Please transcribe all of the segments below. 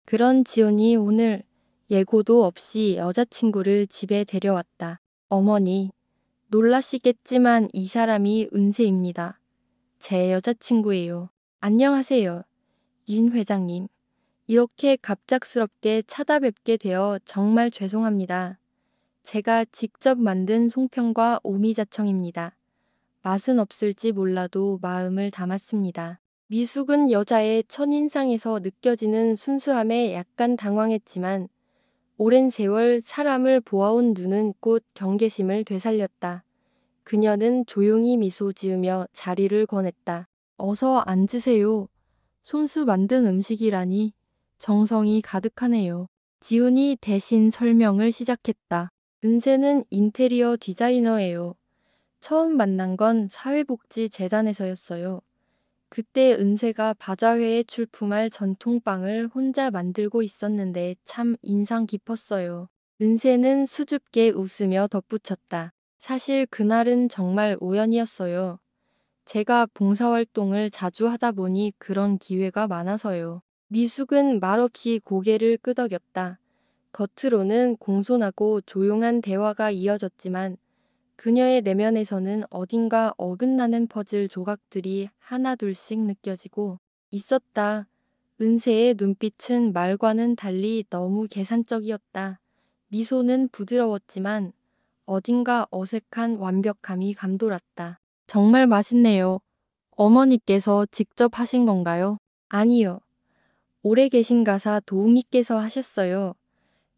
그런 지훈이 오늘 예고도 없이 여자친구를 집에 데려왔다. 어머니, 놀라시겠지만 이 사람이 은세입니다. 제 여자친구예요. 안녕하세요, 윤 회장님. 이렇게 갑작스럽게 찾아뵙게 되어 정말 죄송합니다. 제가 직접 만든 송편과 오미자청입니다. 맛은 없을지 몰라도 마음을 담았습니다. 미숙은 여자의 첫인상에서 느껴지는 순수함에 약간 당황했지만 오랜 세월 사람을 보아온 눈은 곧 경계심을 되살렸다. 그녀는 조용히 미소 지으며 자리를 권했다. 어서 앉으세요. 손수 만든 음식이라니 정성이 가득하네요. 지훈이 대신 설명을 시작했다. 은세는 인테리어 디자이너예요. 처음 만난 건 사회복지재단에서였어요. 그때 은세가 바자회에 출품할 전통빵을 혼자 만들고 있었는데 참 인상 깊었어요. 은세는 수줍게 웃으며 덧붙였다. 사실 그날은 정말 우연이었어요. 제가 봉사활동을 자주 하다 보니 그런 기회가 많아서요. 미숙은 말없이 고개를 끄덕였다. 겉으로는 공손하고 조용한 대화가 이어졌지만 그녀의 내면에서는 어딘가 어긋나는 퍼즐 조각들이 하나둘씩 느껴지고 있었다. 은세의 눈빛은 말과는 달리 너무 계산적이었다. 미소는 부드러웠지만 어딘가 어색한 완벽함이 감돌았다. 정말 맛있네요. 어머니께서 직접 하신 건가요? 아니요. 오래 계신 가사 도우미께서 하셨어요.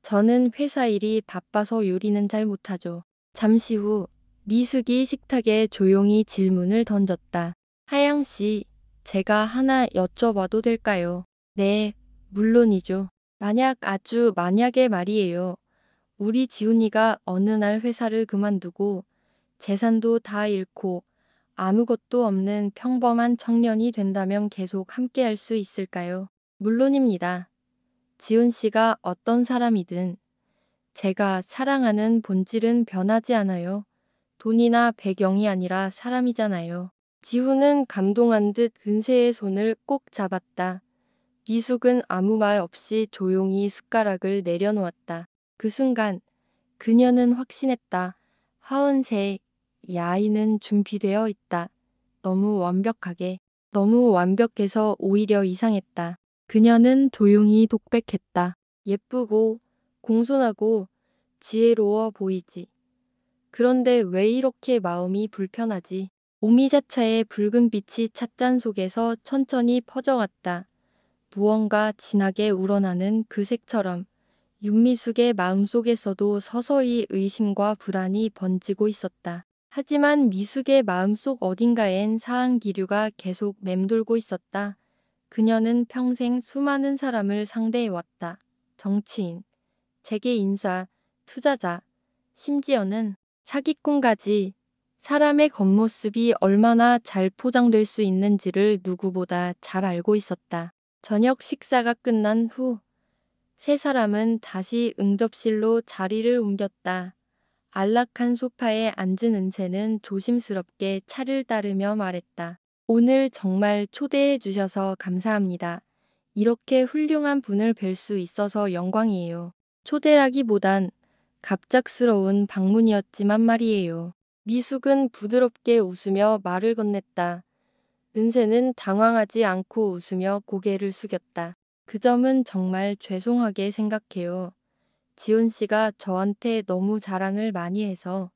저는 회사 일이 바빠서 요리는 잘 못하죠. 잠시 후 미숙이 식탁에 조용히 질문을 던졌다. 하양 씨, 제가 하나 여쭤봐도 될까요? 네, 물론이죠. 아주 만약에 말이에요. 우리 지훈이가 어느 날 회사를 그만두고 재산도 다 잃고 아무것도 없는 평범한 청년이 된다면 계속 함께할 수 있을까요? 물론입니다. 지훈 씨가 어떤 사람이든 제가 사랑하는 본질은 변하지 않아요. 돈이나 배경이 아니라 사람이잖아요. 지훈은 감동한 듯 은세의 손을 꼭 잡았다. 미숙은 아무 말 없이 조용히 숟가락을 내려놓았다. 그 순간 그녀는 확신했다. 하은세, 이 아이는 준비되어 있다. 너무 완벽하게. 너무 완벽해서 오히려 이상했다. 그녀는 조용히 독백했다. 예쁘고 공손하고 지혜로워 보이지. 그런데 왜 이렇게 마음이 불편하지? 오미자차의 붉은 빛이 찻잔 속에서 천천히 퍼져갔다. 무언가 진하게 우러나는 그 색처럼 윤미숙의 마음속에서도 서서히 의심과 불안이 번지고 있었다. 하지만 미숙의 마음속 어딘가엔 사한 기류가 계속 맴돌고 있었다. 그녀는 평생 수많은 사람을 상대해왔다. 정치인, 재계 인사, 투자자, 심지어는 사기꾼까지. 사람의 겉모습이 얼마나 잘 포장될 수 있는지를 누구보다 잘 알고 있었다. 저녁 식사가 끝난 후 세 사람은 다시 응접실로 자리를 옮겼다. 안락한 소파에 앉은 은세는 조심스럽게 차를 따르며 말했다. 오늘 정말 초대해 주셔서 감사합니다. 이렇게 훌륭한 분을 뵐 수 있어서 영광이에요. 초대라기보단 갑작스러운 방문이었지만 말이에요. 미숙은 부드럽게 웃으며 말을 건넸다. 은세는 당황하지 않고 웃으며 고개를 숙였다. 그 점은 정말 죄송하게 생각해요. 지훈 씨가 저한테 너무 자랑을 많이 해서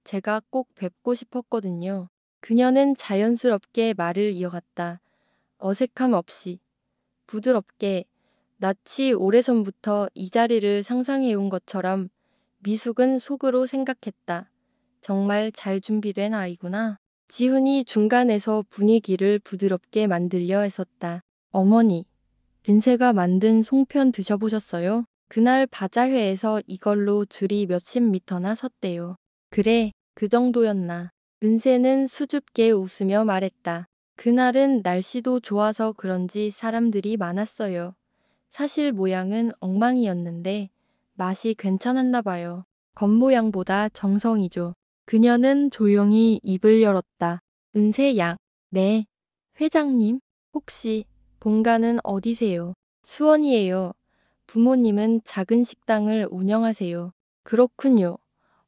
제가 꼭 뵙고 싶었거든요. 그녀는 자연스럽게 말을 이어갔다. 어색함 없이 부드럽게 낯이 오래전부터 이 자리를 상상해온 것처럼. 미숙은 속으로 생각했다. 정말 잘 준비된 아이구나. 지훈이 중간에서 분위기를 부드럽게 만들려 애썼다. 어머니, 은세가 만든 송편 드셔보셨어요? 그날 바자회에서 이걸로 줄이 몇십 미터나 섰대요. 그래, 그 정도였나. 은세는 수줍게 웃으며 말했다. 그날은 날씨도 좋아서 그런지 사람들이 많았어요. 사실 모양은 엉망이었는데 맛이 괜찮았나 봐요. 겉모양보다 정성이죠. 그녀는 조용히 입을 열었다. 은세 양, 네. 회장님, 혹시 본가는 어디세요? 수원이에요. 부모님은 작은 식당을 운영하세요. 그렇군요.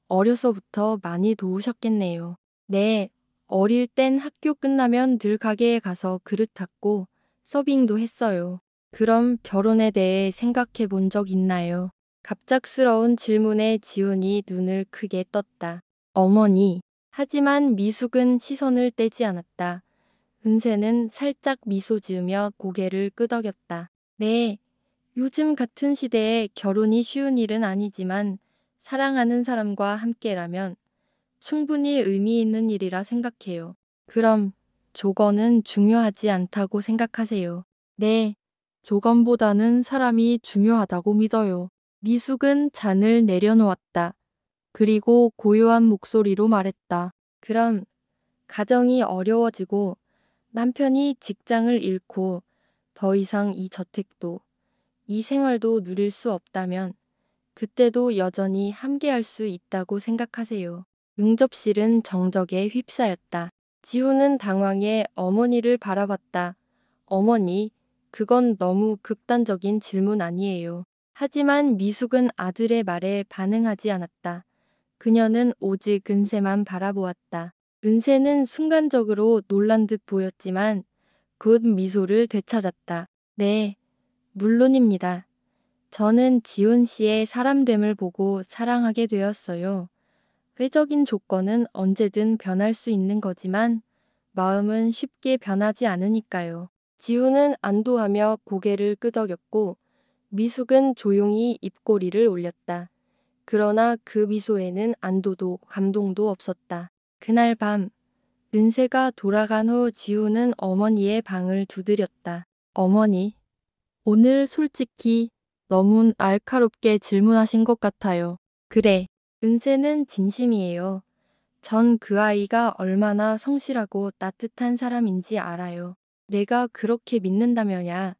어려서부터 많이 도우셨겠네요. 네, 어릴 땐 학교 끝나면 늘 가게에 가서 그릇 닦고 서빙도 했어요. 그럼 결혼에 대해 생각해 본 적 있나요? 갑작스러운 질문에 지훈이 눈을 크게 떴다. 어머니. 하지만 미숙은 시선을 떼지 않았다. 은세는 살짝 미소 지으며 고개를 끄덕였다. 네, 요즘 같은 시대에 결혼이 쉬운 일은 아니지만 사랑하는 사람과 함께라면 충분히 의미 있는 일이라 생각해요. 그럼 조건은 중요하지 않다고 생각하세요? 네, 조건보다는 사람이 중요하다고 믿어요. 미숙은 잔을 내려놓았다. 그리고 고요한 목소리로 말했다. 그럼 가정이 어려워지고 남편이 직장을 잃고 더 이상 이 저택도 이 생활도 누릴 수 없다면 그때도 여전히 함께할 수 있다고 생각하세요. 응접실은 정적에 휩싸였다. 지우는 당황해 어머니를 바라봤다. 어머니, 그건 너무 극단적인 질문 아니에요. 하지만 미숙은 아들의 말에 반응하지 않았다. 그녀는 오직 은세만 바라보았다. 은세는 순간적으로 놀란 듯 보였지만 곧 미소를 되찾았다. 네, 물론입니다. 저는 지훈 씨의 사람됨을 보고 사랑하게 되었어요. 외적인 조건은 언제든 변할 수 있는 거지만 마음은 쉽게 변하지 않으니까요. 지훈은 안도하며 고개를 끄덕였고 미숙은 조용히 입꼬리를 올렸다. 그러나 그 미소에는 안도도 감동도 없었다. 그날 밤 은세가 돌아간 후 지훈은 어머니의 방을 두드렸다. 어머니, 오늘 솔직히 너무 날카롭게 질문하신 것 같아요. 그래, 은세는 진심이에요. 전 그 아이가 얼마나 성실하고 따뜻한 사람인지 알아요. 내가 그렇게 믿는다면야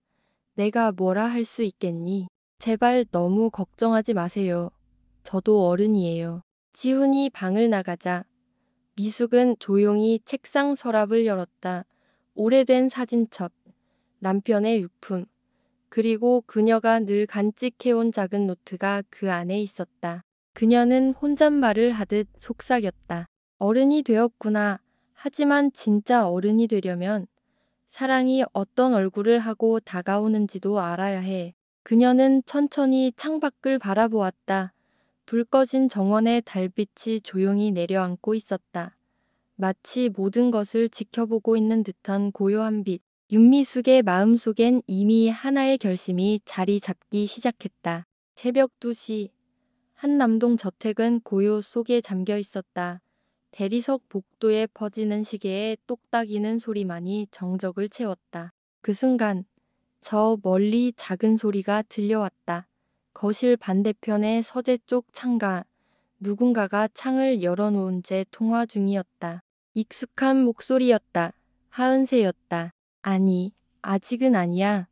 내가 뭐라 할 수 있겠니? 제발 너무 걱정하지 마세요. 저도 어른이에요. 지훈이 방을 나가자 미숙은 조용히 책상 서랍을 열었다. 오래된 사진첩, 남편의 유품, 그리고 그녀가 늘 간직해온 작은 노트가 그 안에 있었다. 그녀는 혼잣말을 하듯 속삭였다. 어른이 되었구나. 하지만 진짜 어른이 되려면 사랑이 어떤 얼굴을 하고 다가오는지도 알아야 해. 그녀는 천천히 창밖을 바라보았다. 불 꺼진 정원의 달빛이 조용히 내려앉고 있었다. 마치 모든 것을 지켜보고 있는 듯한 고요한 빛. 윤미숙의 마음속엔 이미 하나의 결심이 자리 잡기 시작했다. 새벽 2시, 한남동 저택은 고요 속에 잠겨 있었다. 대리석 복도에 퍼지는 시계의 똑딱이는 소리만이 정적을 채웠다. 그 순간 저 멀리 작은 소리가 들려왔다. 거실 반대편의 서재 쪽 창가, 누군가가 창을 열어놓은 채 통화 중이었다. 익숙한 목소리였다. 하은세였다. 아니, 아직은 아니야.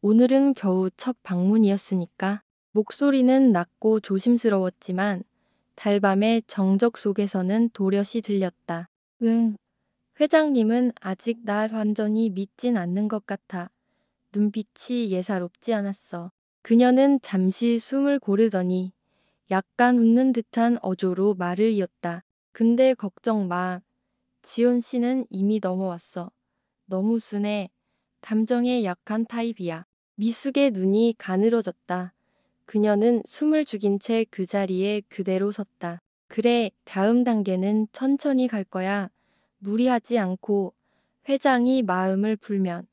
오늘은 겨우 첫 방문이었으니까. 목소리는 낮고 조심스러웠지만 달밤의 정적 속에서는 도렷이 들렸다. 응, 회장님은 아직 날 완전히 믿진 않는 것 같아. 눈빛이 예사롭지 않았어. 그녀는 잠시 숨을 고르더니 약간 웃는 듯한 어조로 말을 이었다. 근데 걱정 마. 지훈 씨는 이미 넘어왔어. 너무 순해. 감정에 약한 타입이야. 미숙의 눈이 가늘어졌다. 그녀는 숨을 죽인 채 그 자리에 그대로 섰다. 그래, 다음 단계는 천천히 갈 거야. 무리하지 않고 회장이 마음을 풀면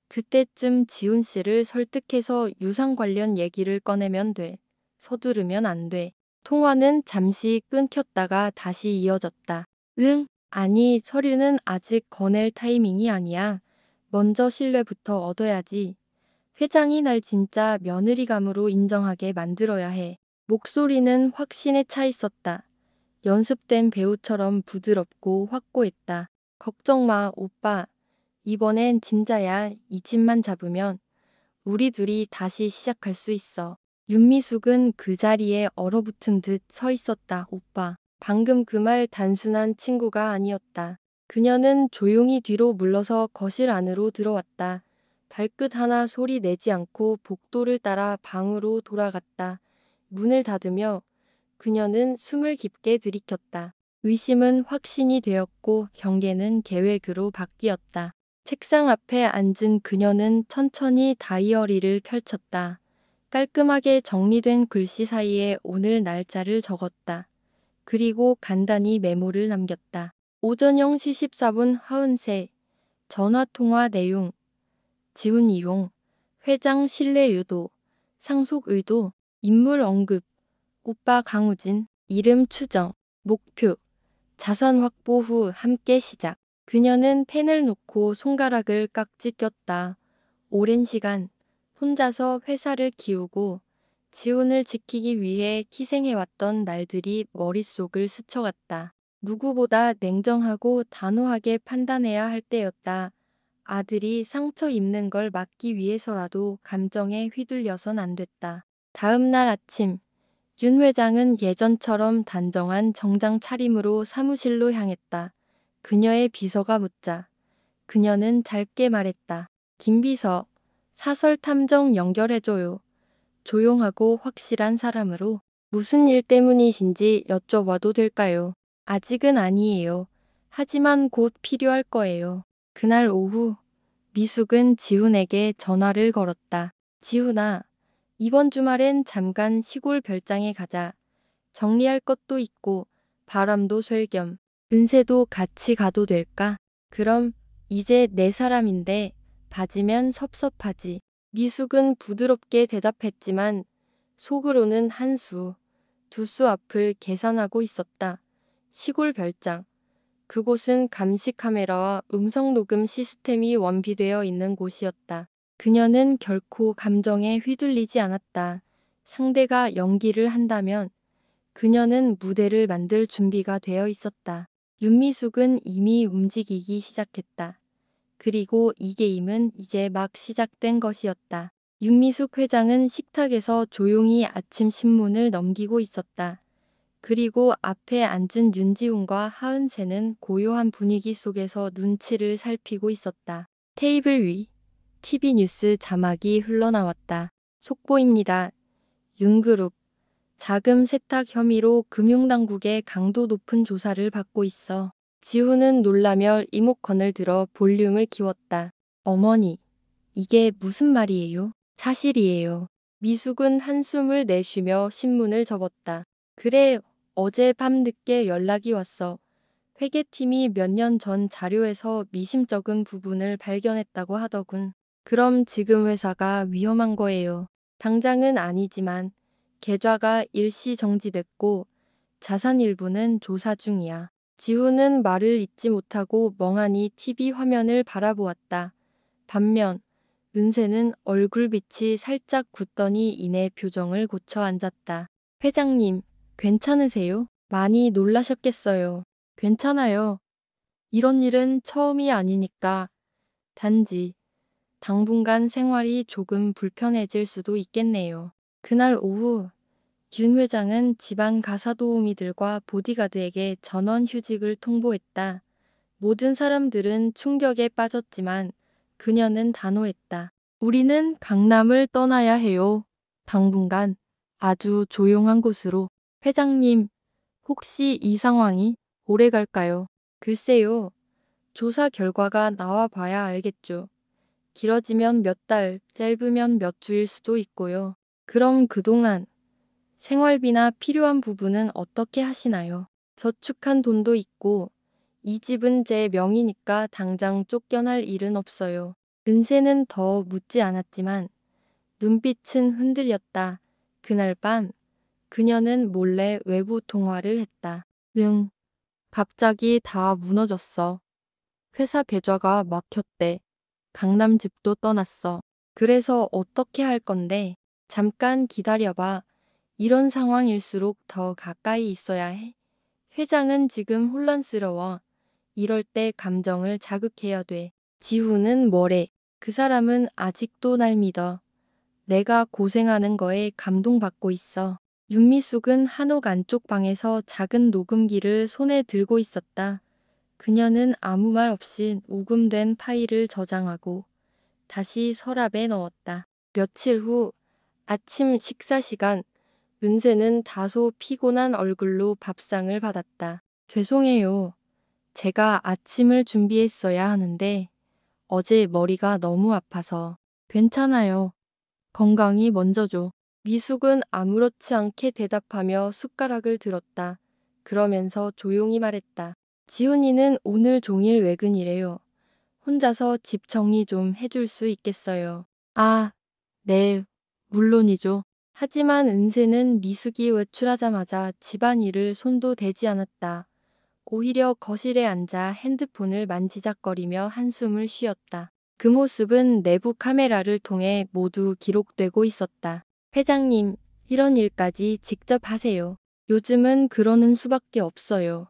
그때쯤 지훈 씨를 설득해서 유상 관련 얘기를 꺼내면 돼. 서두르면 안 돼. 통화는 잠시 끊겼다가 다시 이어졌다. 응? 아니, 서류는 아직 거낼 타이밍이 아니야. 먼저 신뢰부터 얻어야지. 회장이 날 진짜 며느리감으로 인정하게 만들어야 해. 목소리는 확신에 차 있었다. 연습된 배우처럼 부드럽고 확고했다. 걱정 마, 오빠. 이번엔 진짜야. 이 집만 잡으면 우리 둘이 다시 시작할 수 있어. 윤미숙은 그 자리에 얼어붙은 듯 서 있었다. 오빠. 방금 그 말 단순한 친구가 아니었다. 그녀는 조용히 뒤로 물러서 거실 안으로 들어왔다. 발끝 하나 소리 내지 않고 복도를 따라 방으로 돌아갔다. 문을 닫으며 그녀는 숨을 깊게 들이켰다. 의심은 확신이 되었고 경계는 계획으로 바뀌었다. 책상 앞에 앉은 그녀는 천천히 다이어리를 펼쳤다. 깔끔하게 정리된 글씨 사이에 오늘 날짜를 적었다. 그리고 간단히 메모를 남겼다. 오전 0시 14분 하은세, 전화통화 내용, 지훈 이용, 회장 신뢰 유도, 상속 의도, 인물 언급, 오빠 강우진, 이름 추정, 목표, 자산 확보 후 함께 시작. 그녀는 펜을 놓고 손가락을 깍지 꼈다. 오랜 시간 혼자서 회사를 키우고 지훈을 지키기 위해 희생해왔던 날들이 머릿속을 스쳐갔다. 누구보다 냉정하고 단호하게 판단해야 할 때였다. 아들이 상처 입는 걸 막기 위해서라도 감정에 휘둘려선 안 됐다. 다음 날 아침 윤 회장은 예전처럼 단정한 정장 차림으로 사무실로 향했다. 그녀의 비서가 묻자 그녀는 짧게 말했다. 김 비서, 사설 탐정 연결해줘요. 조용하고 확실한 사람으로 무슨 일 때문이신지 여쭤봐도 될까요? 아직은 아니에요. 하지만 곧 필요할 거예요. 그날 오후 미숙은 지훈에게 전화를 걸었다. 지훈아, 이번 주말엔 잠깐 시골 별장에 가자. 정리할 것도 있고 바람도 쐴 겸 은세도 같이 가도 될까? 그럼 이제 내 사람인데 봐지면 섭섭하지. 미숙은 부드럽게 대답했지만 속으로는 한 수, 두 수 앞을 계산하고 있었다. 시골 별장. 그곳은 감시 카메라와 음성 녹음 시스템이 완비되어 있는 곳이었다. 그녀는 결코 감정에 휘둘리지 않았다. 상대가 연기를 한다면 그녀는 무대를 만들 준비가 되어 있었다. 윤미숙은 이미 움직이기 시작했다. 그리고 이 게임은 이제 막 시작된 것이었다. 윤미숙 회장은 식탁에서 조용히 아침 신문을 넘기고 있었다. 그리고 앞에 앉은 윤지훈과 하은세는 고요한 분위기 속에서 눈치를 살피고 있었다. 테이블 위 TV 뉴스 자막이 흘러나왔다. 속보입니다. 윤그룹 자금 세탁 혐의로 금융당국의 강도 높은 조사를 받고 있어. 지훈은 놀라며 리모컨을 들어 볼륨을 키웠다. 어머니, 이게 무슨 말이에요? 사실이에요. 미숙은 한숨을 내쉬며 신문을 접었다. 그래, 어제 밤 늦게 연락이 왔어. 회계팀이 몇 년 전 자료에서 미심쩍은 부분을 발견했다고 하더군. 그럼 지금 회사가 위험한 거예요. 당장은 아니지만 계좌가 일시 정지됐고 자산 일부는 조사 중이야. 지훈은 말을 잇지 못하고 멍하니 TV 화면을 바라보았다. 반면 은세는 얼굴빛이 살짝 굳더니 이내 표정을 고쳐 앉았다. 회장님, 괜찮으세요? 많이 놀라셨겠어요. 괜찮아요. 이런 일은 처음이 아니니까. 단지 당분간 생활이 조금 불편해질 수도 있겠네요. 그날 오후 윤 회장은 집안 가사도우미들과 보디가드에게 전원 휴직을 통보했다. 모든 사람들은 충격에 빠졌지만 그녀는 단호했다. 우리는 강남을 떠나야 해요. 당분간 아주 조용한 곳으로. 회장님, 혹시 이 상황이 오래 갈까요? 글쎄요. 조사 결과가 나와 봐야 알겠죠. 길어지면 몇 달, 짧으면 몇 주일 수도 있고요. 그럼 그동안 생활비나 필요한 부분은 어떻게 하시나요? 저축한 돈도 있고 이 집은 제 명의니까 당장 쫓겨날 일은 없어요. 은세는 더 묻지 않았지만 눈빛은 흔들렸다. 그날 밤 그녀는 몰래 외부 통화를 했다. 응, 갑자기 다 무너졌어. 회사 계좌가 막혔대. 강남 집도 떠났어. 그래서 어떻게 할 건데? 잠깐 기다려봐. 이런 상황일수록 더 가까이 있어야 해. 회장은 지금 혼란스러워. 이럴 때 감정을 자극해야 돼. 지훈은 뭐래? 그 사람은 아직도 날 믿어. 내가 고생하는 거에 감동받고 있어. 윤미숙은 한옥 안쪽 방에서 작은 녹음기를 손에 들고 있었다. 그녀는 아무 말 없이 녹음된 파일을 저장하고 다시 서랍에 넣었다. 며칠 후 아침 식사 시간, 은세는 다소 피곤한 얼굴로 밥상을 받았다. 죄송해요. 제가 아침을 준비했어야 하는데 어제 머리가 너무 아파서. 괜찮아요. 건강이 먼저죠. 미숙은 아무렇지 않게 대답하며 숟가락을 들었다. 그러면서 조용히 말했다. 지훈이는 오늘 종일 외근이래요. 혼자서 집 정리 좀 해줄 수 있겠어요. 아, 네, 물론이죠. 하지만 은세는 미숙이 외출하자마자 집안일을 손도 대지 않았다. 오히려 거실에 앉아 핸드폰을 만지작거리며 한숨을 쉬었다. 그 모습은 내부 카메라를 통해 모두 기록되고 있었다. 회장님, 이런 일까지 직접 하세요. 요즘은 그러는 수밖에 없어요.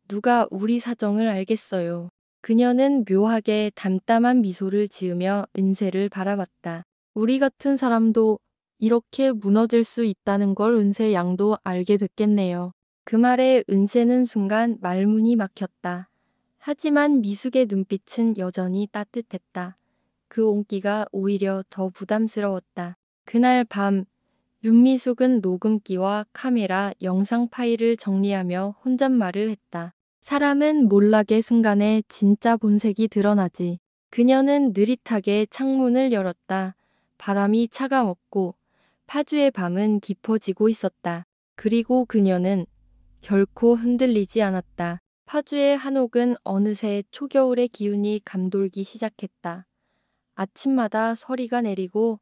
누가 우리 사정을 알겠어요. 그녀는 묘하게 담담한 미소를 지으며 은세를 바라봤다. 우리 같은 사람도 이렇게 무너질 수 있다는 걸 은세 양도 알게 됐겠네요. 그 말에 은세는 순간 말문이 막혔다. 하지만 미숙의 눈빛은 여전히 따뜻했다. 그 온기가 오히려 더 부담스러웠다. 그날 밤 윤미숙은 녹음기와 카메라, 영상 파일을 정리하며 혼잣말을 했다. 사람은 몰락의 순간에 진짜 본색이 드러나지. 그녀는 느릿하게 창문을 열었다. 바람이 차가웠고 파주의 밤은 깊어지고 있었다. 그리고 그녀는 결코 흔들리지 않았다. 파주의 한옥은 어느새 초겨울의 기운이 감돌기 시작했다. 아침마다 서리가 내리고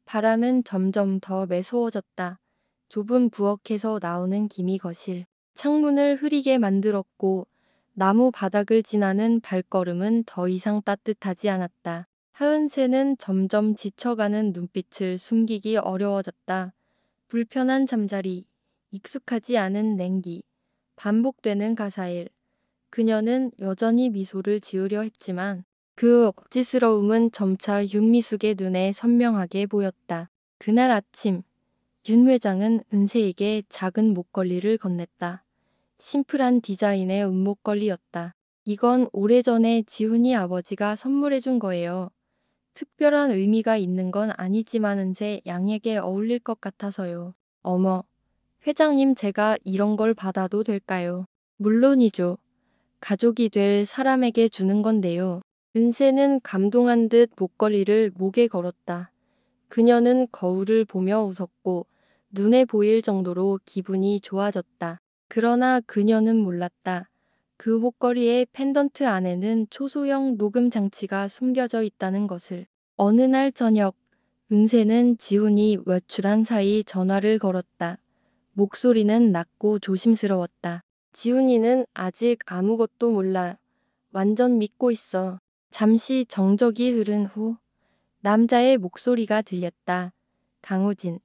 바람은 점점 더 매서워졌다. 좁은 부엌에서 나오는 김이 거실, 창문을 흐리게 만들었고 나무 바닥을 지나는 발걸음은 더 이상 따뜻하지 않았다. 하은세는 점점 지쳐가는 눈빛을 숨기기 어려워졌다. 불편한 잠자리, 익숙하지 않은 냉기, 반복되는 가사일. 그녀는 여전히 미소를 지으려 했지만 그 억지스러움은 점차 윤미숙의 눈에 선명하게 보였다. 그날 아침, 윤 회장은 은세에게 작은 목걸이를 건넸다. 심플한 디자인의 은목걸이였다. 이건 오래전에 지훈이 아버지가 선물해준 거예요. 특별한 의미가 있는 건 아니지만 은세 양에게 어울릴 것 같아서요. 어머, 회장님 제가 이런 걸 받아도 될까요? 물론이죠. 가족이 될 사람에게 주는 건데요. 은세는 감동한 듯 목걸이를 목에 걸었다. 그녀는 거울을 보며 웃었고 눈에 보일 정도로 기분이 좋아졌다. 그러나 그녀는 몰랐다. 그 목걸이의 펜던트 안에는 초소형 녹음 장치가 숨겨져 있다는 것을. 어느 날 저녁, 은세는 지훈이 외출한 사이 전화를 걸었다. 목소리는 낮고 조심스러웠다. 지훈이는 아직 아무것도 몰라. 완전 믿고 있어. 잠시 정적이 흐른 후 남자의 목소리가 들렸다. 강우진.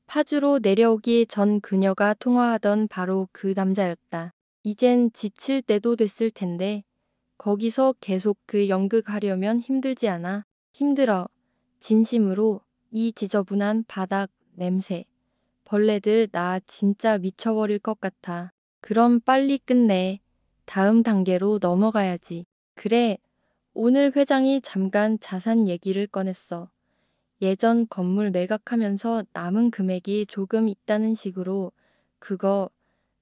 파주로 내려오기 전 그녀가 통화하던 바로 그 남자였다. 이젠 지칠 때도 됐을 텐데 거기서 계속 그 연극하려면 힘들지 않아? 힘들어. 진심으로. 이 지저분한 바닥 냄새. 벌레들 나 진짜 미쳐버릴 것 같아. 그럼 빨리 끝내. 다음 단계로 넘어가야지. 그래. 오늘 회장이 잠깐 자산 얘기를 꺼냈어. 예전 건물 매각하면서 남은 금액이 조금 있다는 식으로. 그거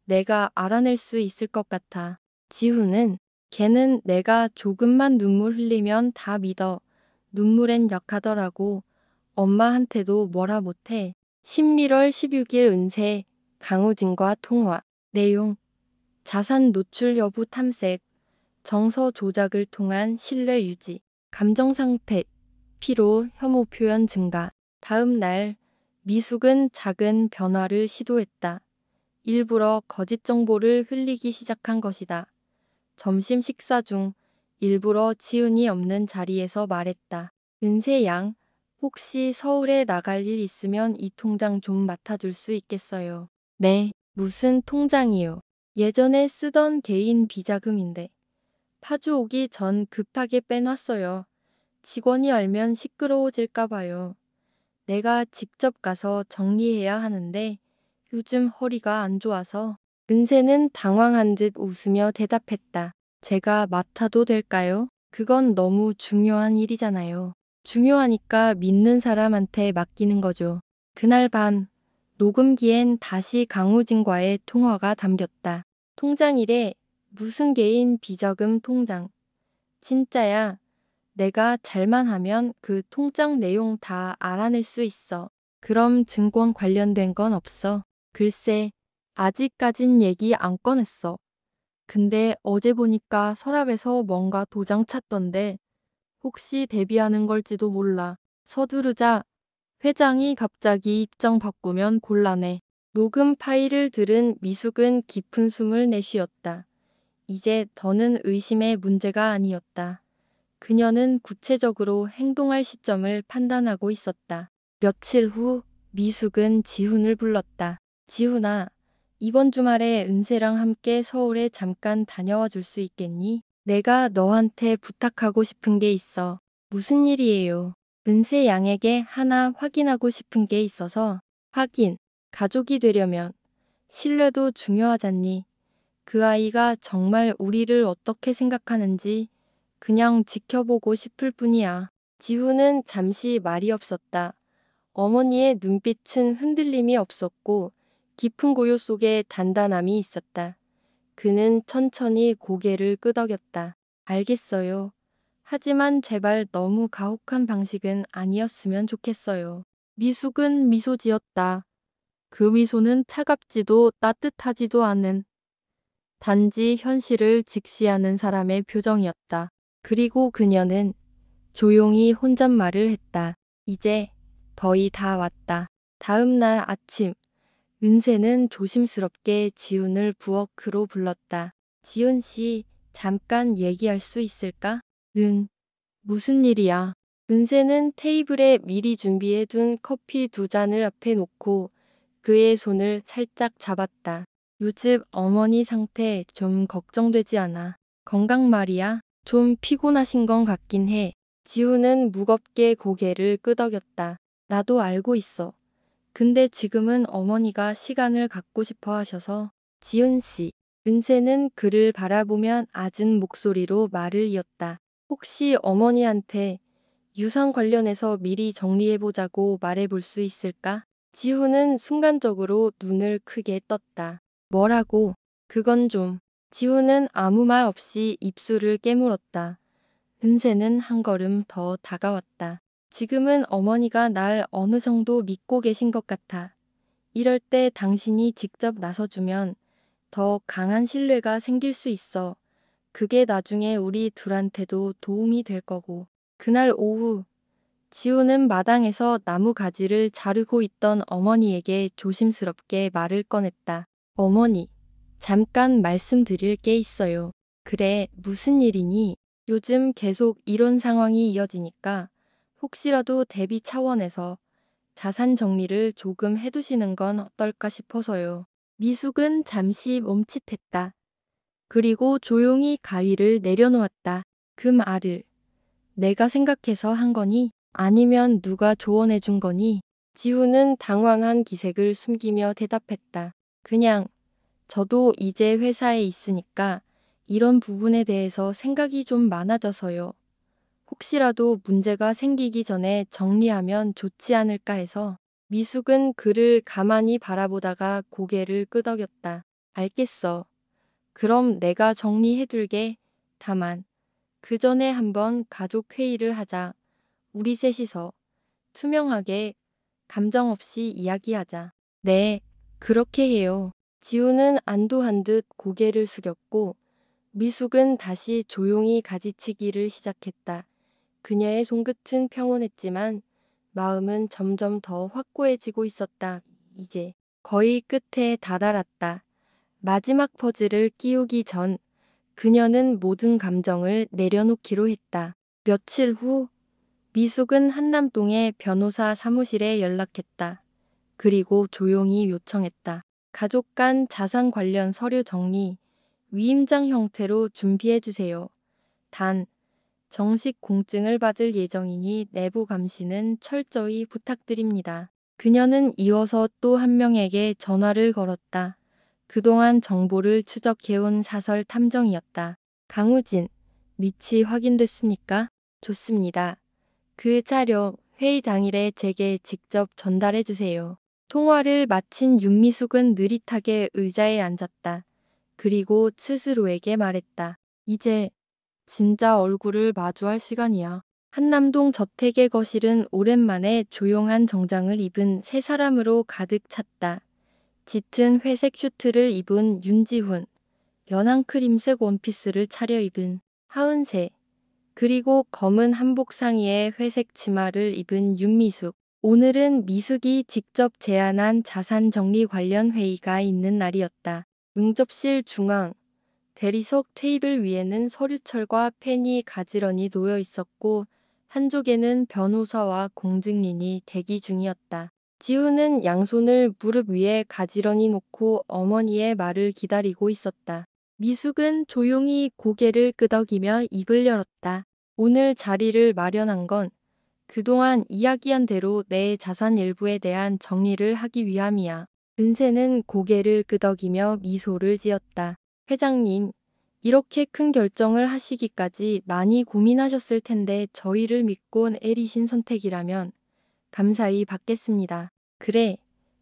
내가 알아낼 수 있을 것 같아. 지훈은 걔는 내가 조금만 눈물 흘리면 다 믿어. 눈물엔 약하더라고. 엄마한테도 뭐라 못해. 11월 16일 은세, 강우진과 통화. 내용, 자산 노출 여부 탐색, 정서 조작을 통한 신뢰 유지, 감정 상태, 피로, 혐오 표현 증가. 다음 날, 미숙은 작은 변화를 시도했다. 일부러 거짓 정보를 흘리기 시작한 것이다. 점심 식사 중 일부러 지훈이 없는 자리에서 말했다. 은세 양, 혹시 서울에 나갈 일 있으면 이 통장 좀 맡아줄 수 있겠어요? 네, 무슨 통장이요? 예전에 쓰던 개인 비자금인데. 파주 오기 전 급하게 빼놨어요. 직원이 알면 시끄러워질까 봐요. 내가 직접 가서 정리해야 하는데 요즘 허리가 안 좋아서. 은세는 당황한 듯 웃으며 대답했다. 제가 맡아도 될까요? 그건 너무 중요한 일이잖아요. 중요하니까 믿는 사람한테 맡기는 거죠. 그날 밤 녹음기엔 다시 강우진과의 통화가 담겼다. 통장이래. 무슨 개인 비자금 통장. 진짜야. 내가 잘만 하면 그 통장 내용 다 알아낼 수 있어. 그럼 증권 관련된 건 없어? 글쎄, 아직까진 얘기 안 꺼냈어. 근데 어제 보니까 서랍에서 뭔가 도장 찼던데 혹시 대비하는 걸지도 몰라. 서두르자. 회장이 갑자기 입장 바꾸면 곤란해. 녹음 파일을 들은 미숙은 깊은 숨을 내쉬었다. 이제 더는 의심의 문제가 아니었다. 그녀는 구체적으로 행동할 시점을 판단하고 있었다. 며칠 후 미숙은 지훈을 불렀다. 지훈아, 이번 주말에 은세랑 함께 서울에 잠깐 다녀와 줄 수 있겠니? 내가 너한테 부탁하고 싶은 게 있어. 무슨 일이에요? 은세 양에게 하나 확인하고 싶은 게 있어서. 확인. 가족이 되려면 신뢰도 중요하잖니. 그 아이가 정말 우리를 어떻게 생각하는지 그냥 지켜보고 싶을 뿐이야. 지훈은 잠시 말이 없었다. 어머니의 눈빛은 흔들림이 없었고 깊은 고요 속에 단단함이 있었다. 그는 천천히 고개를 끄덕였다. 알겠어요. 하지만 제발 너무 가혹한 방식은 아니었으면 좋겠어요. 미숙은 미소 지었다. 그 미소는 차갑지도 따뜻하지도 않은 단지 현실을 직시하는 사람의 표정이었다. 그리고 그녀는 조용히 혼잣말을 했다. 이제 거의 다 왔다. 다음 날 아침, 은세는 조심스럽게 지훈을 부엌으로 불렀다. 지훈 씨, 잠깐 얘기할 수 있을까? 응, 무슨 일이야? 은세는 테이블에 미리 준비해둔 커피 두 잔을 앞에 놓고 그의 손을 살짝 잡았다. 요즘 어머니 상태 좀 걱정되지 않아? 건강 말이야? 좀 피곤하신 건 같긴 해. 지우는 무겁게 고개를 끄덕였다. 나도 알고 있어. 근데 지금은 어머니가 시간을 갖고 싶어 하셔서. 지은 씨. 은세는 그를 바라보면 잦은 목소리로 말을 이었다. 혹시 어머니한테 유산 관련해서 미리 정리해보자고 말해볼 수 있을까? 지훈은 순간적으로 눈을 크게 떴다. 뭐라고? 그건 좀. 지훈은 아무 말 없이 입술을 깨물었다. 은세는 한 걸음 더 다가왔다. 지금은 어머니가 날 어느 정도 믿고 계신 것 같아. 이럴 때 당신이 직접 나서주면 더 강한 신뢰가 생길 수 있어. 그게 나중에 우리 둘한테도 도움이 될 거고. 그날 오후 지우는 마당에서 나무 가지를 자르고 있던 어머니에게 조심스럽게 말을 꺼냈다. 어머니, 잠깐 말씀드릴 게 있어요. 그래, 무슨 일이니? 요즘 계속 이런 상황이 이어지니까 혹시라도 대비 차원에서 자산 정리를 조금 해두시는 건 어떨까 싶어서요. 미숙은 잠시 멈칫했다. 그리고 조용히 가위를 내려놓았다. 그 말을 내가 생각해서 한 거니? 아니면 누가 조언해 준 거니? 지우는 당황한 기색을 숨기며 대답했다. 그냥 저도 이제 회사에 있으니까 이런 부분에 대해서 생각이 좀 많아져서요. 혹시라도 문제가 생기기 전에 정리하면 좋지 않을까 해서. 미숙은 그를 가만히 바라보다가 고개를 끄덕였다. 알겠어. 그럼 내가 정리해둘게. 다만 그 전에 한번 가족 회의를 하자. 우리 셋이서 투명하게 감정 없이 이야기하자. 네, 그렇게 해요. 지우는 안도한 듯 고개를 숙였고 미숙은 다시 조용히 가지치기를 시작했다. 그녀의 손끝은 평온했지만 마음은 점점 더 확고해지고 있었다. 이제 거의 끝에 다다랐다. 마지막 퍼즐을 끼우기 전 그녀는 모든 감정을 내려놓기로 했다. 며칠 후 미숙은 한남동의 변호사 사무실에 연락했다. 그리고 조용히 요청했다. 가족 간 자산 관련 서류 정리, 위임장 형태로 준비해주세요. 단, 정식 공증을 받을 예정이니 내부 감시는 철저히 부탁드립니다. 그녀는 이어서 또 한 명에게 전화를 걸었다. 그동안 정보를 추적해온 사설 탐정이었다. 강우진, 위치 확인됐습니까? 좋습니다. 그 자료 회의 당일에 제게 직접 전달해 주세요. 통화를 마친 윤미숙은 느릿하게 의자에 앉았다. 그리고 스스로에게 말했다. 이제 진짜 얼굴을 마주할 시간이야. 한남동 저택의 거실은 오랜만에 조용한 정장을 입은 세 사람으로 가득 찼다. 짙은 회색 슈트를 입은 윤지훈, 연한 크림색 원피스를 차려입은 하은세, 그리고 검은 한복 상의에 회색 치마를 입은 윤미숙. 오늘은 미숙이 직접 제안한 자산 정리 관련 회의가 있는 날이었다. 응접실 중앙, 대리석 테이블 위에는 서류철과 펜이 가지런히 놓여 있었고 한쪽에는 변호사와 공증인이 대기 중이었다. 지우는 양손을 무릎 위에 가지런히 놓고 어머니의 말을 기다리고 있었다. 미숙은 조용히 고개를 끄덕이며 입을 열었다. 오늘 자리를 마련한 건 그동안 이야기한 대로 내 자산 일부에 대한 정리를 하기 위함이야. 은세는 고개를 끄덕이며 미소를 지었다. 회장님, 이렇게 큰 결정을 하시기까지 많이 고민하셨을 텐데 저희를 믿고 내리신 선택이라면 감사히 받겠습니다. 그래,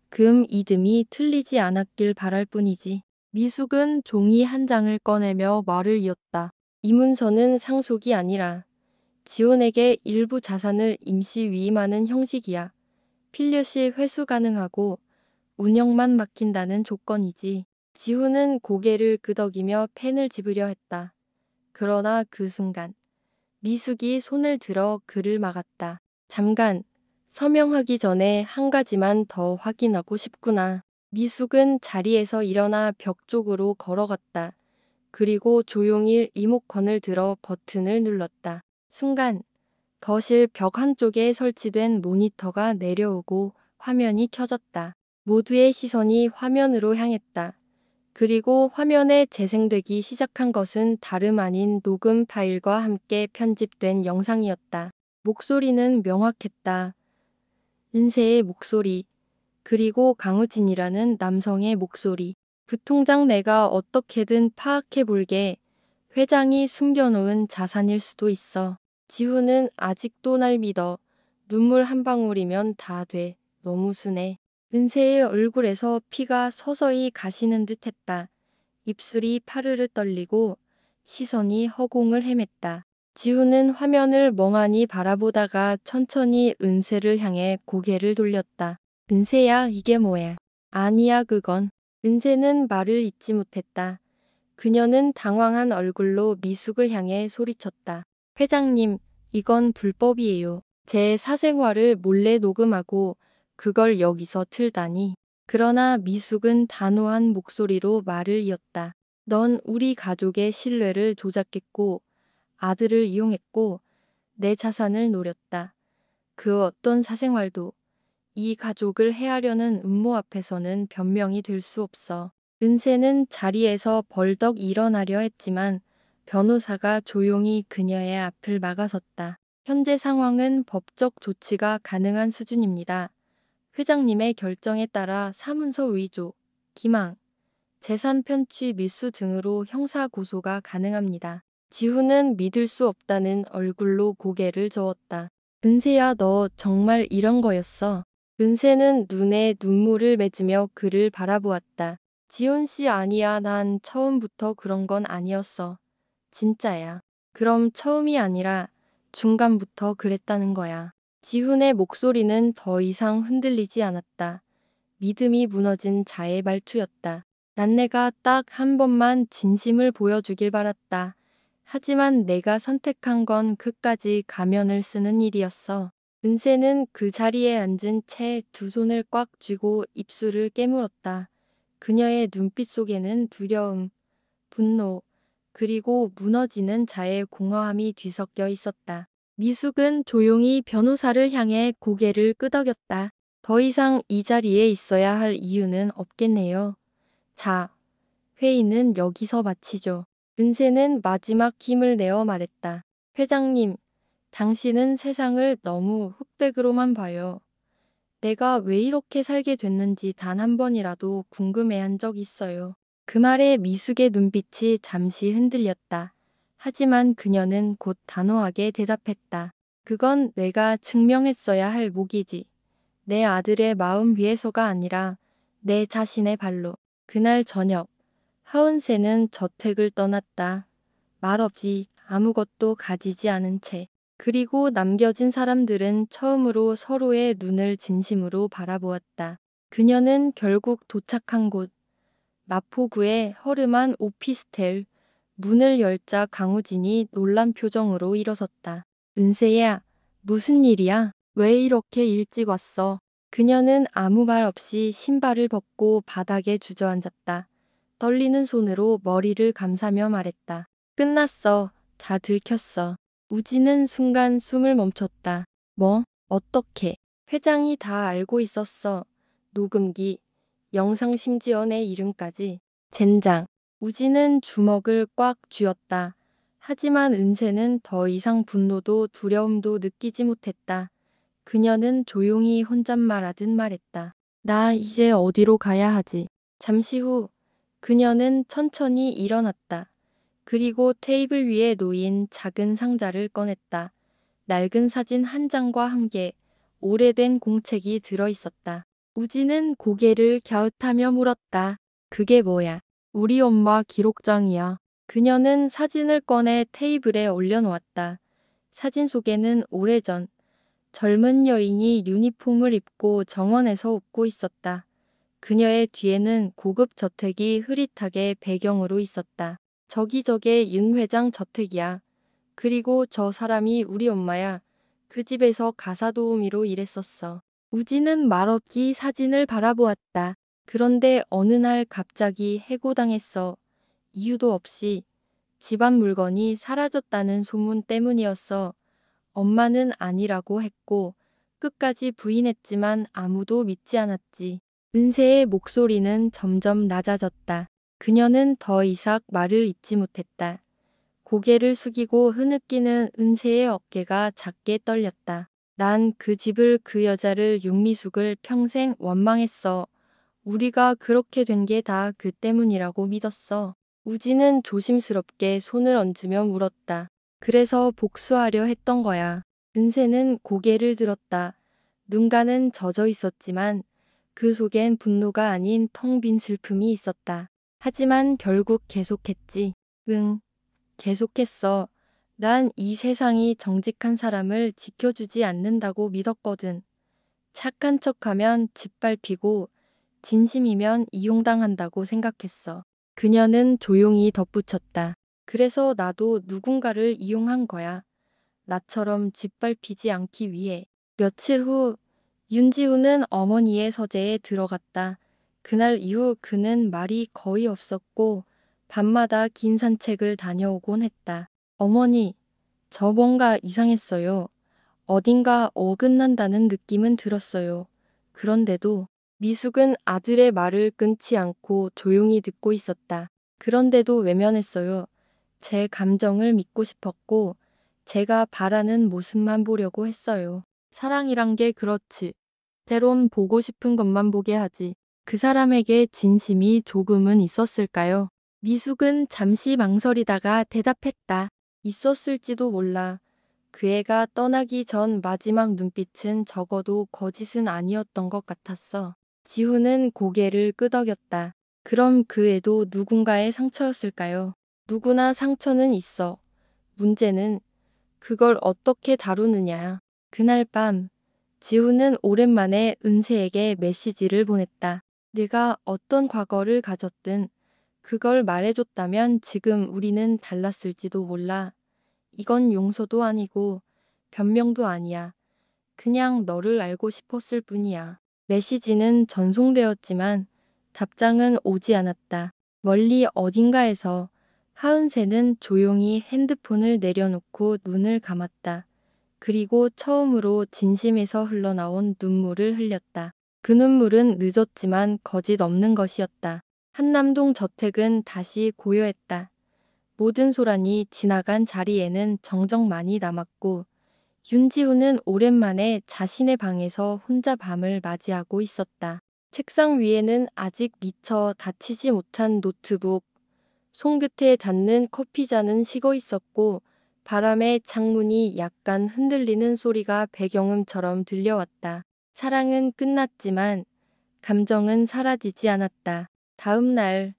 금 이듬이 틀리지 않았길 바랄 뿐이지. 미숙은 종이 한 장을 꺼내며 말을 이었다. 이 문서는 상속이 아니라 지원에게 일부 자산을 임시 위임하는 형식이야. 필요시 회수 가능하고 운영만 맡긴다는 조건이지. 지훈은 고개를 끄덕이며 펜을 집으려 했다. 그러나 그 순간 미숙이 손을 들어 그를 막았다. 잠깐, 서명하기 전에 한 가지만 더 확인하고 싶구나. 미숙은 자리에서 일어나 벽 쪽으로 걸어갔다. 그리고 조용히 리모컨을 들어 버튼을 눌렀다. 순간 거실 벽 한쪽에 설치된 모니터가 내려오고 화면이 켜졌다. 모두의 시선이 화면으로 향했다. 그리고 화면에 재생되기 시작한 것은 다름 아닌 녹음 파일과 함께 편집된 영상이었다. 목소리는 명확했다. 은세의 목소리, 그리고 강우진이라는 남성의 목소리. 부통장 내가 어떻게든 파악해 볼게. 회장이 숨겨놓은 자산일 수도 있어. 지훈은 아직도 날 믿어. 눈물 한 방울이면 다 돼. 너무 순해. 은세의 얼굴에서 피가 서서히 가시는 듯 했다. 입술이 파르르 떨리고 시선이 허공을 헤맸다. 지훈은 화면을 멍하니 바라보다가 천천히 은세를 향해 고개를 돌렸다. 은세야, 이게 뭐야? 아니야, 그건. 은세는 말을 잇지 못했다. 그녀는 당황한 얼굴로 미숙을 향해 소리쳤다. 회장님, 이건 불법이에요. 제 사생활을 몰래 녹음하고 그걸 여기서 틀다니. 그러나 미숙은 단호한 목소리로 말을 이었다. 넌 우리 가족의 신뢰를 조작했고 아들을 이용했고 내 자산을 노렸다. 그 어떤 사생활도 이 가족을 해하려는 음모 앞에서는 변명이 될 수 없어. 은세는 자리에서 벌떡 일어나려 했지만 변호사가 조용히 그녀의 앞을 막아섰다. 현재 상황은 법적 조치가 가능한 수준입니다. 회장님의 결정에 따라 사문서 위조, 기망, 재산 편취 밀수 등으로 형사 고소가 가능합니다. 지훈은 믿을 수 없다는 얼굴로 고개를 저었다. 은세야, 너 정말 이런 거였어? 은세는 눈에 눈물을 맺으며 그를 바라보았다. 지훈 씨, 아니야. 난 처음부터 그런 건 아니었어. 진짜야. 그럼 처음이 아니라 중간부터 그랬다는 거야. 지훈의 목소리는 더 이상 흔들리지 않았다. 믿음이 무너진 자의 말투였다. 난 내가 딱 한 번만 진심을 보여주길 바랐다. 하지만 내가 선택한 건 끝까지 가면을 쓰는 일이었어. 은세는 그 자리에 앉은 채 두 손을 꽉 쥐고 입술을 깨물었다. 그녀의 눈빛 속에는 두려움, 분노, 그리고 무너지는 자의 공허함이 뒤섞여 있었다. 미숙은 조용히 변호사를 향해 고개를 끄덕였다. 더 이상 이 자리에 있어야 할 이유는 없겠네요. 자, 회의는 여기서 마치죠. 은세는 마지막 힘을 내어 말했다. 회장님, 당신은 세상을 너무 흑백으로만 봐요. 내가 왜 이렇게 살게 됐는지 단 한 번이라도 궁금해한 적 있어요. 그 말에 미숙의 눈빛이 잠시 흔들렸다. 하지만 그녀는 곧 단호하게 대답했다. 그건 내가 증명했어야 할 목이지. 내 아들의 마음 위해서가 아니라 내 자신의 발로. 그날 저녁, 하은세는 저택을 떠났다. 말없이 아무것도 가지지 않은 채. 그리고 남겨진 사람들은 처음으로 서로의 눈을 진심으로 바라보았다. 그녀는 결국 도착한 곳, 마포구의 허름한 오피스텔. 문을 열자 강우진이 놀란 표정으로 일어섰다. 은세야, 무슨 일이야? 왜 이렇게 일찍 왔어? 그녀는 아무 말 없이 신발을 벗고 바닥에 주저앉았다. 떨리는 손으로 머리를 감싸며 말했다. 끝났어. 다 들켰어. 우진은 순간 숨을 멈췄다. 뭐? 어떻게? 회장이 다 알고 있었어. 녹음기, 영상 심지어 내 이름까지. 젠장. 우진은 주먹을 꽉 쥐었다. 하지만 은세는 더 이상 분노도 두려움도 느끼지 못했다. 그녀는 조용히 혼잣말하듯 말했다. 나 이제 어디로 가야 하지? 잠시 후 그녀는 천천히 일어났다. 그리고 테이블 위에 놓인 작은 상자를 꺼냈다. 낡은 사진 한 장과 함께 오래된 공책이 들어 있었다. 우진은 고개를 갸웃하며 물었다. 그게 뭐야? 우리 엄마 기록장이야. 그녀는 사진을 꺼내 테이블에 올려놓았다. 사진 속에는 오래전 젊은 여인이 유니폼을 입고 정원에서 웃고 있었다. 그녀의 뒤에는 고급 저택이 흐릿하게 배경으로 있었다. 저기 저게 윤 회장 저택이야. 그리고 저 사람이 우리 엄마야. 그 집에서 가사도우미로 일했었어. 우진은 말없이 사진을 바라보았다. 그런데 어느 날 갑자기 해고당했어. 이유도 없이. 집안 물건이 사라졌다는 소문 때문이었어. 엄마는 아니라고 했고 끝까지 부인했지만 아무도 믿지 않았지. 은세의 목소리는 점점 낮아졌다. 그녀는 더 이상 말을 잇지 못했다. 고개를 숙이고 흐느끼는 은세의 어깨가 작게 떨렸다. 난 그 집을 그 여자를 윤미숙을 평생 원망했어. 우리가 그렇게 된 게 다 그 때문이라고 믿었어. 우진은 조심스럽게 손을 얹으며 물었다. 그래서 복수하려 했던 거야. 은세는 고개를 들었다. 눈가는 젖어 있었지만 그 속엔 분노가 아닌 텅 빈 슬픔이 있었다. 하지만 결국 계속했지. 응, 계속했어. 난 이 세상이 정직한 사람을 지켜주지 않는다고 믿었거든. 착한 척하면 짓밟히고 진심이면 이용당한다고 생각했어. 그녀는 조용히 덧붙였다. 그래서 나도 누군가를 이용한 거야. 나처럼 짓밟히지 않기 위해. 며칠 후 윤지우는 어머니의 서재에 들어갔다. 그날 이후 그는 말이 거의 없었고 밤마다 긴 산책을 다녀오곤 했다. 어머니, 저 뭔가 이상했어요. 어딘가 어긋난다는 느낌은 들었어요. 그런데도 미숙은 아들의 말을 끊지 않고 조용히 듣고 있었다. 그런데도 외면했어요. 제 감정을 믿고 싶었고 제가 바라는 모습만 보려고 했어요. 사랑이란 게 그렇지. 때론 보고 싶은 것만 보게 하지. 그 사람에게 진심이 조금은 있었을까요? 미숙은 잠시 망설이다가 대답했다. 있었을지도 몰라. 그 애가 떠나기 전 마지막 눈빛은 적어도 거짓은 아니었던 것 같았어. 지훈은 고개를 끄덕였다. 그럼 그 애도 누군가의 상처였을까요? 누구나 상처는 있어. 문제는 그걸 어떻게 다루느냐. 그날 밤, 지훈은 오랜만에 은세에게 메시지를 보냈다. 네가 어떤 과거를 가졌든 그걸 말해줬다면 지금 우리는 달랐을지도 몰라. 이건 용서도 아니고 변명도 아니야. 그냥 너를 알고 싶었을 뿐이야. 메시지는 전송되었지만 답장은 오지 않았다. 멀리 어딘가에서 하은세는 조용히 핸드폰을 내려놓고 눈을 감았다. 그리고 처음으로 진심에서 흘러나온 눈물을 흘렸다. 그 눈물은 늦었지만 거짓 없는 것이었다. 한남동 저택은 다시 고요했다. 모든 소란이 지나간 자리에는 정적만이 남았고 윤지훈은 오랜만에 자신의 방에서 혼자 밤을 맞이하고 있었다. 책상 위에는 아직 미처 닫히지 못한 노트북, 손끝에 닿는 커피잔은 식어 있었고 바람에 창문이 약간 흔들리는 소리가 배경음처럼 들려왔다. 사랑은 끝났지만 감정은 사라지지 않았다. 다음 날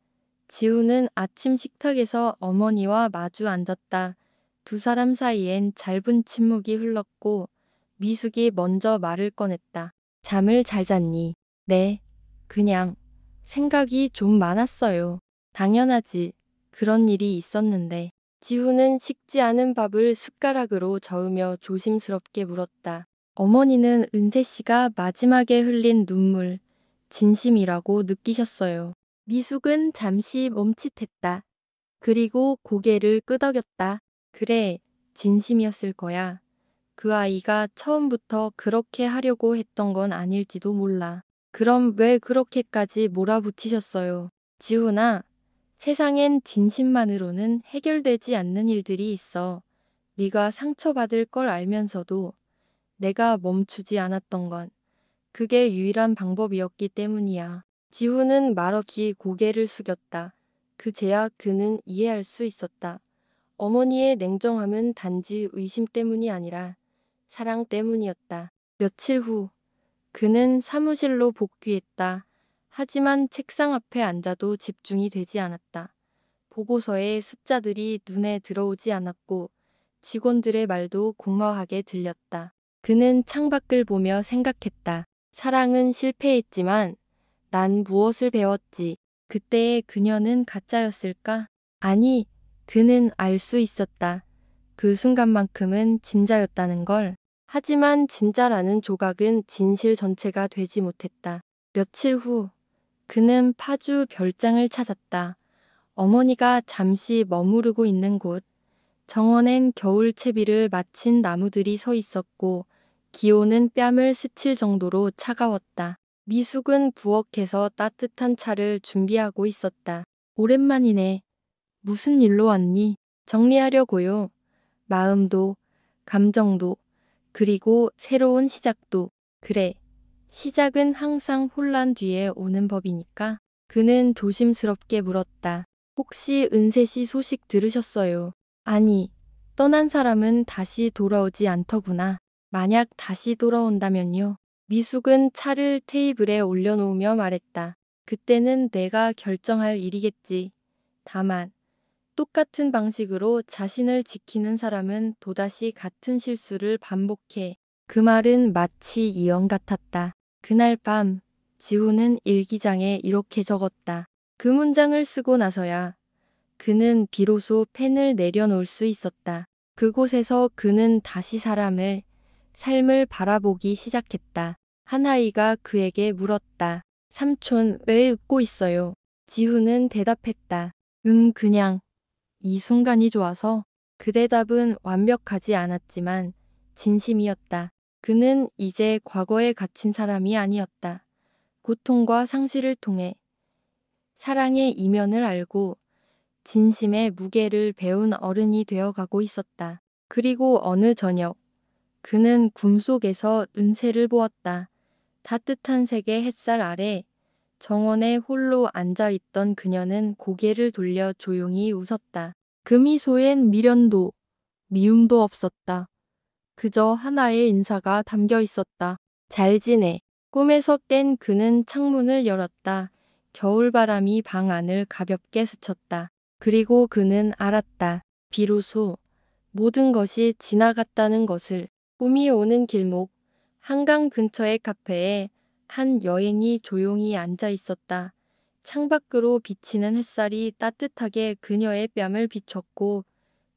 지우는 아침 식탁에서 어머니와 마주 앉았다. 두 사람 사이엔 짧은 침묵이 흘렀고 미숙이 먼저 말을 꺼냈다. 잠을 잘 잤니? 네, 그냥 생각이 좀 많았어요. 당연하지. 그런 일이 있었는데. 지우는 식지 않은 밥을 숟가락으로 저으며 조심스럽게 물었다. 어머니는 은세 씨가 마지막에 흘린 눈물, 진심이라고 느끼셨어요. 미숙은 잠시 멈칫했다. 그리고 고개를 끄덕였다. 그래, 진심이었을 거야. 그 아이가 처음부터 그렇게 하려고 했던 건 아닐지도 몰라. 그럼 왜 그렇게까지 몰아붙이셨어요? 지훈아, 세상엔 진심만으로는 해결되지 않는 일들이 있어. 네가 상처받을 걸 알면서도 내가 멈추지 않았던 건 그게 유일한 방법이었기 때문이야. 지훈은 말없이 고개를 숙였다. 그제야 그는 이해할 수 있었다. 어머니의 냉정함은 단지 의심 때문이 아니라 사랑 때문이었다. 며칠 후 그는 사무실로 복귀했다. 하지만 책상 앞에 앉아도 집중이 되지 않았다. 보고서의 숫자들이 눈에 들어오지 않았고 직원들의 말도 공허하게 들렸다. 그는 창밖을 보며 생각했다. 사랑은 실패했지만 난 무엇을 배웠지? 그때의 그녀는 가짜였을까? 아니, 그는 알 수 있었다. 그 순간만큼은 진짜였다는 걸. 하지만 진짜라는 조각은 진실 전체가 되지 못했다. 며칠 후, 그는 파주 별장을 찾았다. 어머니가 잠시 머무르고 있는 곳. 정원엔 겨울 채비를 마친 나무들이 서 있었고 기온은 뺨을 스칠 정도로 차가웠다. 미숙은 부엌에서 따뜻한 차를 준비하고 있었다. 오랜만이네. 무슨 일로 왔니? 정리하려고요. 마음도, 감정도, 그리고 새로운 시작도. 그래. 시작은 항상 혼란 뒤에 오는 법이니까. 그는 조심스럽게 물었다. 혹시 은세 씨 소식 들으셨어요? 아니, 떠난 사람은 다시 돌아오지 않더구나. 만약 다시 돌아온다면요. 미숙은 차를 테이블에 올려놓으며 말했다. 그때는 내가 결정할 일이겠지. 다만, 똑같은 방식으로 자신을 지키는 사람은 또다시 같은 실수를 반복해. 그 말은 마치 예언 같았다. 그날 밤, 지우는 일기장에 이렇게 적었다. 그 문장을 쓰고 나서야 그는 비로소 펜을 내려놓을 수 있었다. 그곳에서 그는 다시 삶을 바라보기 시작했다. 한 아이가 그에게 물었다. 삼촌, 왜 웃고 있어요? 지훈은 대답했다. 그냥. 이 순간이 좋아서. 그 대답은 완벽하지 않았지만 진심이었다. 그는 이제 과거에 갇힌 사람이 아니었다. 고통과 상실을 통해 사랑의 이면을 알고 진심의 무게를 배운 어른이 되어가고 있었다. 그리고 어느 저녁, 그는 꿈속에서 은세를 보았다. 따뜻한 색의 햇살 아래 정원에 홀로 앉아있던 그녀는 고개를 돌려 조용히 웃었다. 그 미소엔 미련도 미움도 없었다. 그저 하나의 인사가 담겨 있었다. 잘 지내. 꿈에서 깬 그는 창문을 열었다. 겨울바람이 방 안을 가볍게 스쳤다. 그리고 그는 알았다. 비로소 모든 것이 지나갔다는 것을. 꿈이 오는 길목, 한강 근처의 카페에 한 여인이 조용히 앉아 있었다. 창밖으로 비치는 햇살이 따뜻하게 그녀의 뺨을 비췄고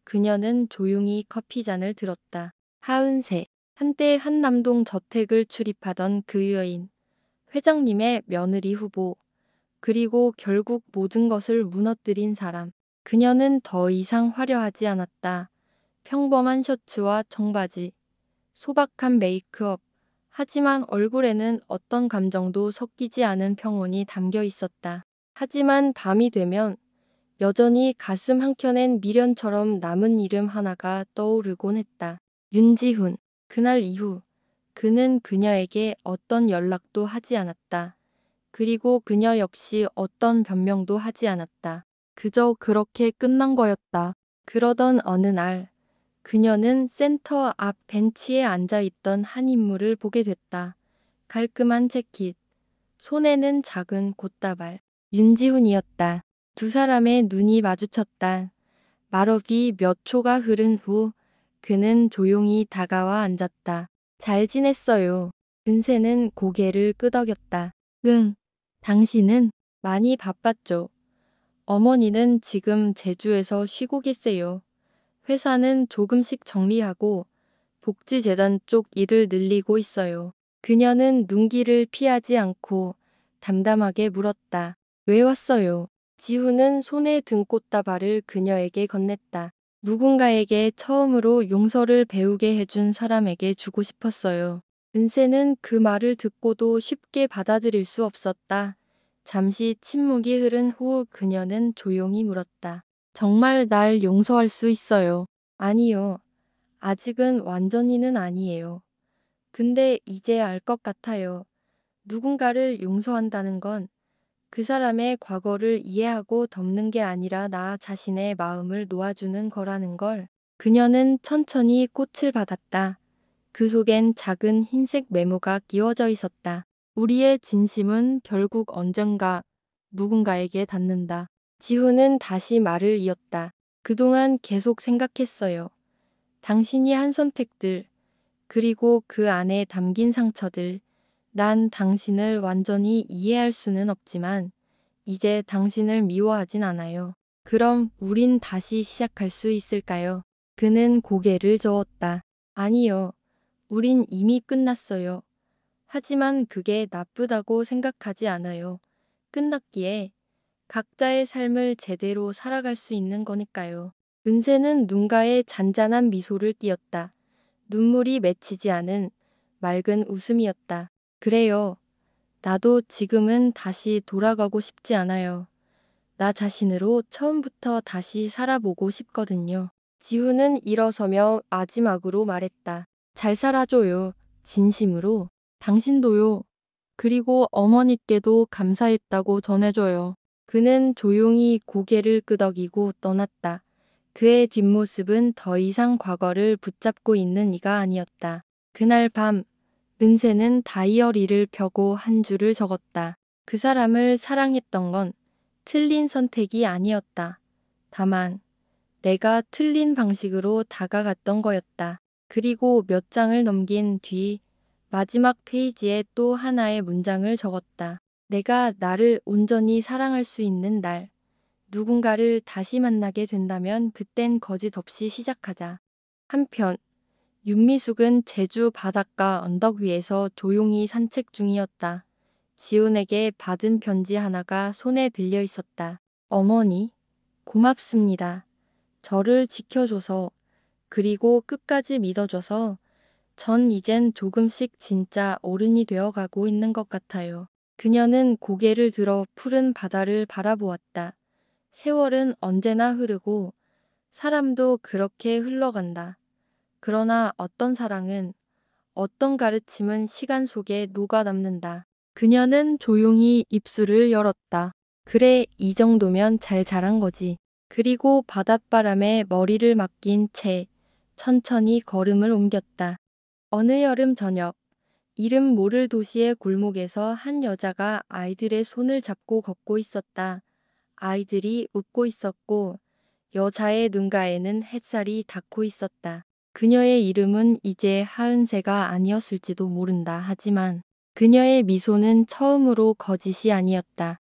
그녀는 조용히 커피잔을 들었다. 하은세, 한때 한남동 저택을 출입하던 그 여인, 회장님의 며느리 후보, 그리고 결국 모든 것을 무너뜨린 사람. 그녀는 더 이상 화려하지 않았다. 평범한 셔츠와 청바지, 소박한 메이크업. 하지만 얼굴에는 어떤 감정도 섞이지 않은 평온이 담겨 있었다. 하지만 밤이 되면 여전히 가슴 한켠엔 미련처럼 남은 이름 하나가 떠오르곤 했다. 윤지훈. 그날 이후 그는 그녀에게 어떤 연락도 하지 않았다. 그리고 그녀 역시 어떤 변명도 하지 않았다. 그저 그렇게 끝난 거였다. 그러던 어느 날 그녀는 센터 앞 벤치에 앉아 있던 한 인물을 보게 됐다. 깔끔한 재킷, 손에는 작은 꽃다발. 윤지훈이었다. 두 사람의 눈이 마주쳤다. 말없이 몇 초가 흐른 후 그는 조용히 다가와 앉았다. 잘 지냈어요. 은세는 고개를 끄덕였다. 응. 당신은? 많이 바빴죠. 어머니는 지금 제주에서 쉬고 계세요. 회사는 조금씩 정리하고 복지재단 쪽 일을 늘리고 있어요. 그녀는 눈길을 피하지 않고 담담하게 물었다. 왜 왔어요? 지훈은 손에 든 꽃다발을 그녀에게 건넸다. 누군가에게 처음으로 용서를 배우게 해준 사람에게 주고 싶었어요. 은세는 그 말을 듣고도 쉽게 받아들일 수 없었다. 잠시 침묵이 흐른 후 그녀는 조용히 물었다. 정말 날 용서할 수 있어요? 아니요. 아직은 완전히는 아니에요. 근데 이제 알 것 같아요. 누군가를 용서한다는 건 그 사람의 과거를 이해하고 덮는 게 아니라 나 자신의 마음을 놓아주는 거라는 걸. 그녀는 천천히 꽃을 받았다. 그 속엔 작은 흰색 메모가 끼워져 있었다. 우리의 진심은 결국 언젠가 누군가에게 닿는다. 지훈은 다시 말을 이었다. 그동안 계속 생각했어요. 당신이 한 선택들, 그리고 그 안에 담긴 상처들. 난 당신을 완전히 이해할 수는 없지만 이제 당신을 미워하진 않아요. 그럼 우린 다시 시작할 수 있을까요? 그는 고개를 저었다. 아니요. 우린 이미 끝났어요. 하지만 그게 나쁘다고 생각하지 않아요. 끝났기에 각자의 삶을 제대로 살아갈 수 있는 거니까요. 은세는 눈가에 잔잔한 미소를 띄었다. 눈물이 맺히지 않은 맑은 웃음이었다. 그래요. 나도 지금은 다시 돌아가고 싶지 않아요. 나 자신으로 처음부터 다시 살아보고 싶거든요. 지훈은 일어서며 마지막으로 말했다. 잘 살아줘요. 진심으로. 당신도요. 그리고 어머니께도 감사했다고 전해줘요. 그는 조용히 고개를 끄덕이고 떠났다. 그의 뒷모습은 더 이상 과거를 붙잡고 있는 이가 아니었다. 그날 밤, 은세는 다이어리를 펴고 한 줄을 적었다. 그 사람을 사랑했던 건 틀린 선택이 아니었다. 다만, 내가 틀린 방식으로 다가갔던 거였다. 그리고 몇 장을 넘긴 뒤, 마지막 페이지에 또 하나의 문장을 적었다. 내가 나를 온전히 사랑할 수 있는 날, 누군가를 다시 만나게 된다면 그땐 거짓 없이 시작하자. 한편, 윤미숙은 제주 바닷가 언덕 위에서 조용히 산책 중이었다. 지훈에게 받은 편지 하나가 손에 들려 있었다. 어머니, 고맙습니다. 저를 지켜줘서, 그리고 끝까지 믿어줘서 전 이젠 조금씩 진짜 어른이 되어가고 있는 것 같아요. 그녀는 고개를 들어 푸른 바다를 바라보았다. 세월은 언제나 흐르고 사람도 그렇게 흘러간다. 그러나 어떤 사랑은, 어떤 가르침은 시간 속에 녹아남는다. 그녀는 조용히 입술을 열었다. 그래, 이 정도면 잘 자란 거지. 그리고 바닷바람에 머리를 맡긴 채 천천히 걸음을 옮겼다. 어느 여름 저녁, 이름 모를 도시의 골목에서 한 여자가 아이들의 손을 잡고 걷고 있었다. 아이들이 웃고 있었고 여자의 눈가에는 햇살이 닿고 있었다. 그녀의 이름은 이제 하은세가 아니었을지도 모른다. 하지만 그녀의 미소는 처음으로 거짓이 아니었다.